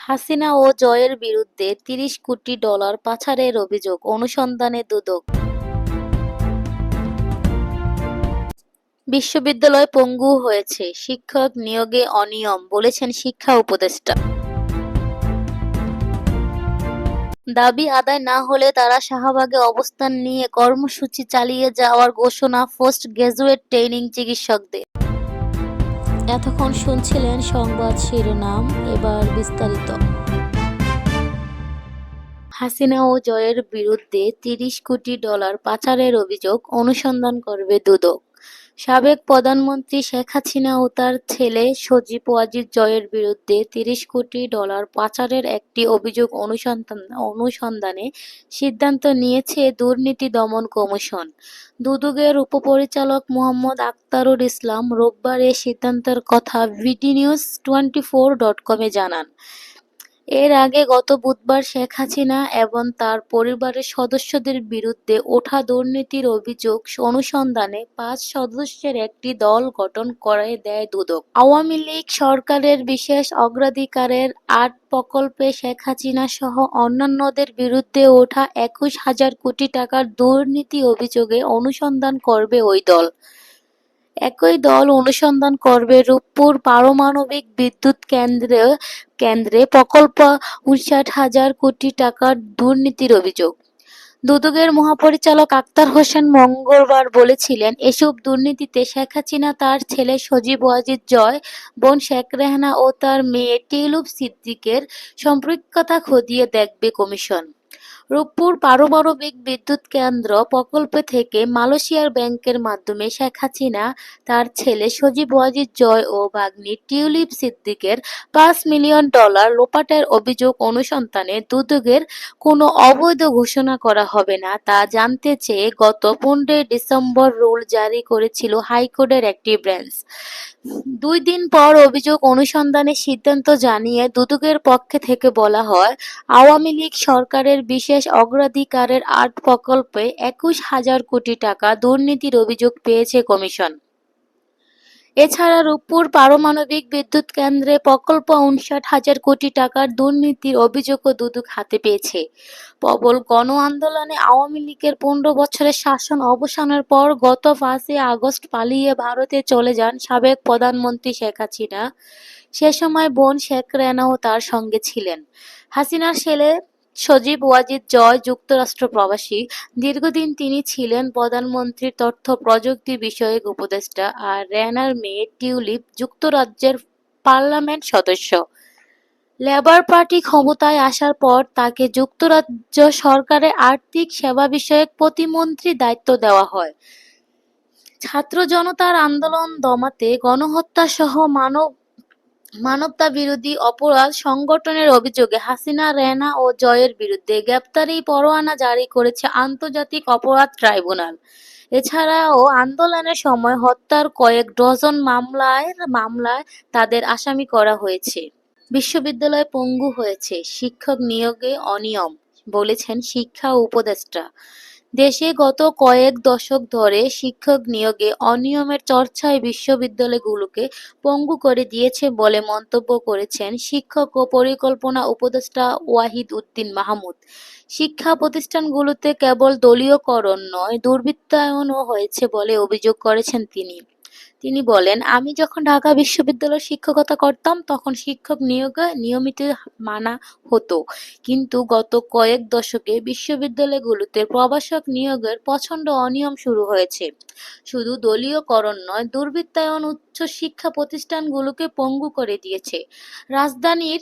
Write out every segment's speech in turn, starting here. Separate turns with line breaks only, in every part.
হাসিনা ও জয়ের বিরুদ্ধে ৩০ কোটি ডলার পাচারের অভিযোগ, অনুসন্ধানে দুদক। বিশ্ববিদ্যালয় পঙ্গু হয়েছে, শিক্ষক নিয়োগে অনিয়ম, বলেছেন শিক্ষা উপদেষ্টা। দাবি আদায় না হলে তারা শাহবাগে অবস্থান নিয়ে কর্মসূচি চালিয়ে যাওয়ার ঘোষণা পোস্ট গ্রাজুয়েট ট্রেনিং চিকিৎসকদের। এতক্ষণ শুনছিলেন সংবাদ শিরোনাম, এবার বিস্তারিত। হাসিনা ও জয়ের বিরুদ্ধে ৩০ কোটি ডলার পাচারের অভিযোগ অনুসন্ধান করবে দুদক। সাবেক প্রধানমন্ত্রী শেখ হাসিনা ও তার ছেলে সজীব ওয়াজিদ জয়ের বিরুদ্ধে ৩০ কোটি ডলার পাচারের একটি অভিযোগ অনুসন্ধানে সিদ্ধান্ত নিয়েছে দুর্নীতি দমন কমিশন। দুদকের উপপরিচালক মোহাম্মদ আখতারুল ইসলাম রোববার এ সিদ্ধান্তের কথা বিডিনিউজ24.com-এ জানান। এর আগে গত বুধবার শেখ হাসিনা এবং তার পরিবারের সদস্যদের বিরুদ্ধে ওঠা দুর্নীতির অভিযোগ অনুসন্ধানে ৫ সদস্যের একটি দল গঠন করে দেয় দুদক। আওয়ামী লীগ সরকারের বিশেষ অগ্রাধিকারের ৮ প্রকল্পে শেখ হাসিনা সহ অন্যান্যদের বিরুদ্ধে ওঠা ২১,০০০ কোটি টাকার দুর্নীতি অভিযোগে অনুসন্ধান করবে ওই দল। একই দল অনুসন্ধান করবে রূপপুর পারমাণবিক বিদ্যুৎ কেন্দ্রে প্রকল্প ৫৯,০০০ কোটি টাকার দুর্নীতির অভিযোগ। দুদকের মহাপরিচালক আখতার হোসেন মঙ্গলবার বলেছিলেন, এসব দুর্নীতিতে শেখ হাসিনা, তার ছেলে সজীব ওয়াজিদ জয়, বোন শেখ রেহানা ও তার মেয়ে টিউলিপ সিদ্দিকের সম্পৃক্ততা খতিয়ে দেখবে কমিশন। রূপপুর পারমাণবিক বিদ্যুৎ কেন্দ্র প্রকল্প থেকে মালয়েশিয়ার ব্যাংকের মাধ্যমে শেখ হাসিনা, তার ছেলে সজীব ওয়াজিদ জয় ও ভাগ্নি টিউলিপ সিদ্দিকের $৫ মিলিয়ন লোপাটের অভিযোগ অনুসন্ধানে দুদকের কোনো অবৈধ ঘোষণা করা হবে না তা জানতে চেয়ে গত ১৫ ডিসেম্বর রুল জারি করেছিল হাইকোর্টের একটি বেঞ্চ। ২ দিন পর অভিযোগ অনুসন্ধানের সিদ্ধান্ত জানিয়ে দুদকের পক্ষ থেকে বলা হয়, আওয়ামী লীগ সরকারের বিশেষ অগ্রাধিকারের ৮ প্রকল্পে ২১,০০০ কোটি টাকা দুর্নীতির অভিযোগ পেয়েছে কমিশন। এছাড়া রূপপুর পারমাণবিক বিদ্যুৎ কেন্দ্রে প্রকল্প ৫৯,০০০ কোটি টাকার দুর্নীতির অভিযোগও দুদক হাতে পেয়েছে। প্রবল গণ আন্দোলনে আওয়ামী লীগের ১৫ বছরের শাসন অবসানের পর গত ৫ আগস্ট পালিয়ে ভারতে চলে যান সাবেক প্রধানমন্ত্রী শেখ হাসিনা। সে সময় বোন শেখ রেহানাও তার সঙ্গে ছিলেন। হাসিনার ছেলে সজীব ওয়াজিদ জয় যুক্তরাষ্ট্র প্রবাসী। দীর্ঘদিন তিনি ছিলেন প্রধানমন্ত্রীর তথ্য প্রযুক্তি বিষয়ক উপদেষ্টা, আর রেহানার মেয়ে টিউলিপ যুক্তরাজ্যের পার্লামেন্ট সদস্য। লেবার পার্টি ক্ষমতায় আসার পর তাকে যুক্তরাজ্য সরকারের আর্থিক সেবা বিষয়ক প্রতিমন্ত্রীর দায়িত্ব দেওয়া হয়। ছাত্র জনতার আন্দোলন দমাতে গণহত্যা সহ মানবতাবিরোধী অপরাধ সংগঠনের অভিযোগে হাসিনা, রেহানা ও জয়ের বিরুদ্ধে গ্রেপ্তারি পরোয়ানা জারি করেছে আন্তর্জাতিক অপরাধ ট্রাইব্যুনাল। এছাড়াও আন্দোলনের সময় হত্যার কয়েক ডজন মামলায় তাদের আসামি করা হয়েছে। বিশ্ববিদ্যালয় পঙ্গু হয়েছে, শিক্ষক নিয়োগে অনিয়ম, বলেছেন শিক্ষা উপদেষ্টা। দেশে গত কয়েক দশক ধরে শিক্ষক নিয়োগে অনিয়মের চর্চায় বিশ্ববিদ্যালয়গুলোকে পঙ্গু করে দিয়েছে বলে মন্তব্য করেছেন শিক্ষক ও পরিকল্পনা উপদেষ্টা ওয়াহিদ উদ্দিন মাহমুদ। শিক্ষা প্রতিষ্ঠানগুলোতে কেবল দলীয়করণ নয়, দুর্বৃত্তায়নও হয়েছে বলে অভিযোগ করেছেন তিনি। তিনি বলেন, আমি যখন ঢাকা বিশ্ববিদ্যালয়ে শিক্ষকতা করতাম তখন শিক্ষক নিয়োগে নিয়মিত মানা হতো, কিন্তু গত কয়েক দশকে বিশ্ববিদ্যালয়গুলোতে প্রভাষক নিয়োগের প্রচণ্ড অনিয়ম শুরু হয়েছে। শুধু দলীয়করণ নয়, দুর্বৃত্তায়ন উচ্চশিক্ষা প্রতিষ্ঠানগুলোকে পঙ্গু করে দিয়েছে। রাজধানীর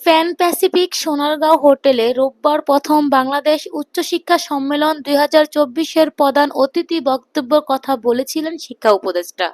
প্যান প্যাসিফিক সোনারগাঁও হোটেলে রোববার প্রথম বাংলাদেশ উচ্চশিক্ষা সম্মেলন ২০২৪-এর প্রধান অতিথি বক্তব্যের কথা বলেছিলেন শিক্ষা উপদেষ্টা।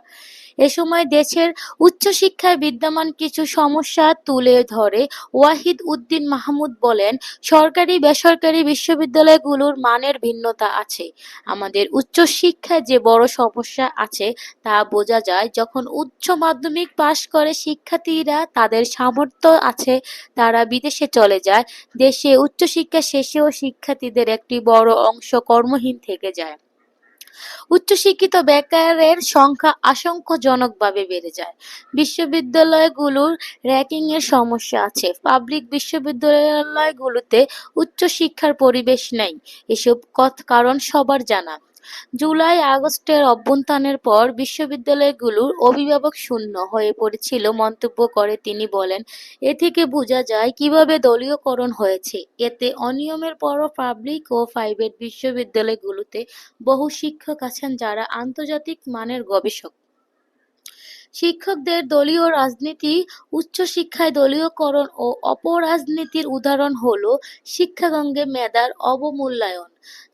এ সময় দেশের উচ্চশিক্ষায় বিদ্যমান কিছু সমস্যা তুলে ধরে ওয়াহিদ উদ্দিন মাহমুদ বলেন, সরকারি বেসরকারি বিশ্ববিদ্যালয়গুলোর মানের ভিন্নতা আছে। আমাদের উচ্চশিক্ষায় যে বড় সমস্যা আছে তা বোঝা যায় যখন উচ্চ মাধ্যমিক পাশ করে শিক্ষার্থীরা, তাদের সামর্থ্য আছে, তারা বিদেশে চলে যায়। দেশে উচ্চশিক্ষা শেষেও শিক্ষার্থীদের একটি বড় অংশ কর্মহীন থেকে যায়। উচ্চশিক্ষিত বেকারের সংখ্যা আশঙ্কাজনকভাবে বেড়ে যায়। বিশ্ববিদ্যালয়গুলোর র্যাঙ্কিংয়ের সমস্যা আছে। পাবলিক বিশ্ববিদ্যালয়গুলোতে উচ্চশিক্ষার পরিবেশ নেই। এসব কারণ সবার জানা। জুলাই-আগস্টের অভ্যুত্থানের পর বিশ্ববিদ্যালয়গুলোর অভিভাবক শূন্য হয়ে পড়েছিল মন্তব্য করে তিনি বলেন, এ থেকে বোঝা যায় কিভাবে দলীয়করণ হয়েছে। এতে অনিয়মের পরও পাবলিক ও প্রাইভেট বিশ্ববিদ্যালয়গুলোতে বহু শিক্ষক আছেন যারা আন্তর্জাতিক মানের গবেষক। শিক্ষকদের দলীয় রাজনীতি, উচ্চশিক্ষায় দলীয়করণ ও অপরাজনীতির উদাহরণ হলো শিক্ষাঙ্গনে মেধার অবমূল্যায়ন।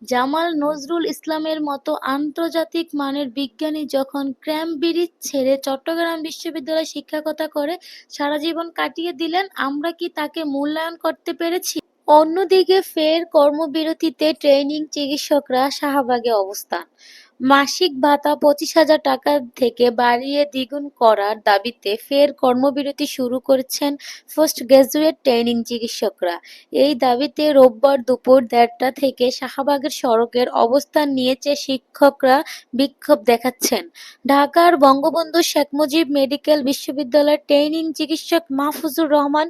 জামাল নজরুল ইসলামের মতো আন্তর্জাতিক মানের বিজ্ঞানী যখন ক্যামব্রিজ ছেড়ে চট্টগ্রাম বিশ্ববিদ্যালয়ে শিক্ষকতা করে সারা জীবন কাটিয়ে দিলেন, আমরা কি তাকে মূল্যায়ন করতে পেরেছি? অন্যদিকে ফের কর্মবিরতিতে ট্রেনিং চিকিৎসকরা শাহবাগে অবস্থান। মাসিক ভাতা 25,000 টাকা থেকে বাড়িয়ে দ্বিগুণ করার দাবিতে ফের কর্মবিরতি শুরু করেছেন পোস্ট গ্র্যাজুয়েট ট্রেনিং চিকিৎসকরা। এই দাবিতে রোববার দুপুর 1:30টা থেকে শাহবাগের সড়কের অবস্থান নিয়েছে শিক্ষকরা বিক্ষোভ দেখাচ্ছেন। ঢাকার বঙ্গবন্ধু শেখ মুজিব মেডিকেল বিশ্ববিদ্যালয়ের ট্রেনিং চিকিৎসক মাহফুজুর রহমান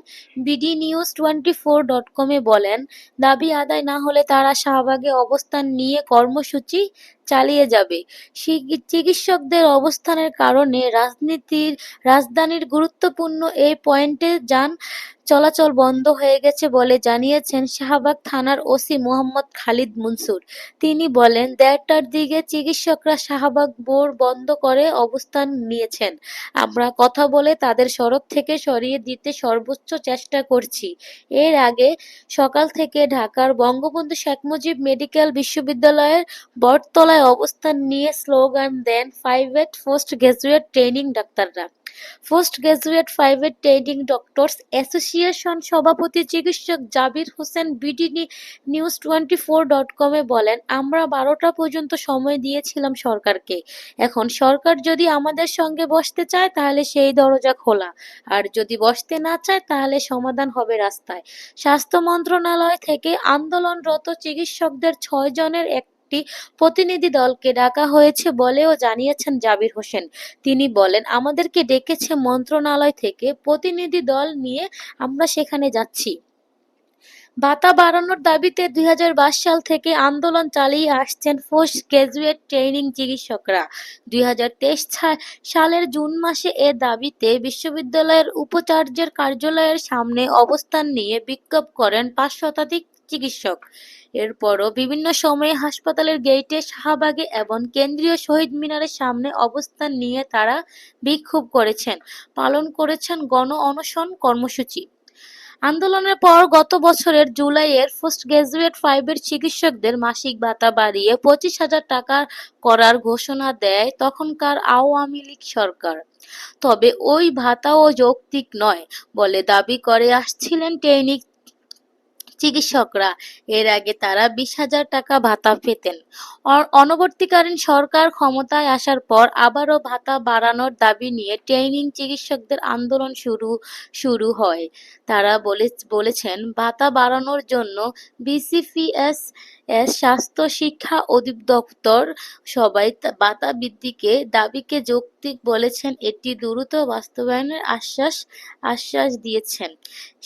বিডিনিউজ24.com-এ বলেন, দাবি আদায় না হলে তারা শাহবাগে অবস্থান নিয়ে কর্মসূচি চালিয়ে যাবে। চিকিৎসকদের অবস্থানের কারণে রাজধানীর গুরুত্বপূর্ণ এই পয়েন্টে যান চলাচল বন্ধ হয়ে গেছে বলে জানিয়েছেন শাহবাগ থানার ওসি মোহাম্মদ খালিদ মনসুর। তিনি বলেন, 1:30টার দিকে চিকিৎসকরা শাহবাগ মোড় বন্ধ করে অবস্থান নিয়েছেন। আমরা কথা বলে তাদের সড়ক থেকে সরিয়ে দিতে সর্বোচ্চ চেষ্টা করছি। এর আগে সকাল থেকে ঢাকার বঙ্গবন্ধু শেখ মুজিব মেডিকেল বিশ্ববিদ্যালয়ের বটতলায় অবস্থান নিয়ে স্লোগান দেন প্রাইভেট পোস্ট গ্র্যাজুয়েট ট্রেনিং ডাক্তাররা। Post graduate private training doctors association সভাপতি চিকিৎসক জাবির হোসেন বিডিনিউজ24.com-এ বলেন, আমরা 12টা পর্যন্ত সময় দিয়েছিলাম সরকারকে। এখন সরকার যদি আমাদের সঙ্গে বসতে চায় তাহলে সেই দরজা খোলা, আর যদি বসতে না চায় তাহলে সমাধান হবে রাস্তায়। স্বাস্থ্য মন্ত্রণালয় থেকে আন্দোলনরত চিকিৎসকদের 6 জনের একটি প্রতিনিধি দলকে ডাকা হয়েছে বলেও জানিয়েছেন জাবির হোসেন। তিনি বলেন, আমাদেরকে ডেকেছে মন্ত্রণালয় থেকে, প্রতিনিধি দল নিয়ে আমরা সেখানে যাচ্ছি। ভাতা বাড়ানোর দাবিতে 2022 সাল থেকে আন্দোলন চালিয়ে আসছেন পোস্ট গ্র্যাজুয়েট ট্রেনিং চিকিৎসকরা। 2023 সালের জুন মাসে এ দাবিতে বিশ্ববিদ্যালয়ের উপাচার্যের কার্যালয়ের সামনে অবস্থান নিয়ে বিক্ষোভ করেন 5 শতাধিক চিকিৎসক। এরপরও বিভিন্ন সময়ে হাসপাতালের গেইটে, শাহবাগে এবং কেন্দ্রীয় শহীদ মিনারের সামনে অবস্থান নিয়ে তারা বিক্ষোভ করেছেন, পালন করেছেন গণ অনশন কর্মসূচি। আন্দোলনের পর গত বছরের জুলাইয়ে পোস্ট গ্র্যাজুয়েট প্রাইভেট চিকিৎসকদের মাসিক ভাতা বাড়িয়ে 25,000 টাকা করার ঘোষণা দেয় তখনকার আওয়ামী লীগ সরকার। তবে ওই ভাতাও যৌক্তিক নয় বলে দাবি করে আসছিলেন ট্রেনিং চিকিৎসকরা। এর আগে তারা 20,000 টাকা ভাতা পেতেন। অন্তর্বর্তীকালীন সরকার ক্ষমতায় আসার পর আবারও ভাতা বাড়ানোর দাবি নিয়ে ট্রেনিং চিকিৎসকদের আন্দোলন শুরু হয়। তারা বলেছেন, ভাতা বাড়ানোর জন্য বিসিপিএস, স্বাস্থ্য শিক্ষা অধিদপ্তর সবাই ভাতা বৃদ্ধিকে দাবিকে যৌক্তিক বলেছেন, এটি দ্রুত বাস্তবায়নের আশ্বাস দিয়েছেন।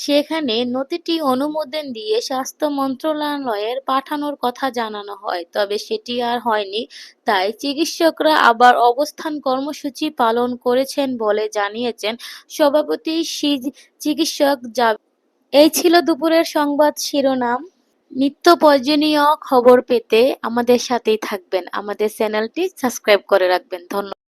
সেখানে নথিটি অনুমোদন দিয়ে স্বাস্থ্য মন্ত্রণালয়ে পাঠানোর কথা জানানো হয়, তবে সেটি আর হয়নি। তাই চিকিৎসকরা আবার অবস্থান কর্মসূচি পালন করেছেন বলে জানিয়েছেন সভাপতি চিকিৎসক জাবির। এই ছিল দুপুরের সংবাদ শিরোনাম। নিত্য প্রয়োজনীয় খবর পেতে আমাদের সাথেই থাকবেন। আমাদের চ্যানেলটি সাবস্ক্রাইব করে রাখবেন। ধন্যবাদ।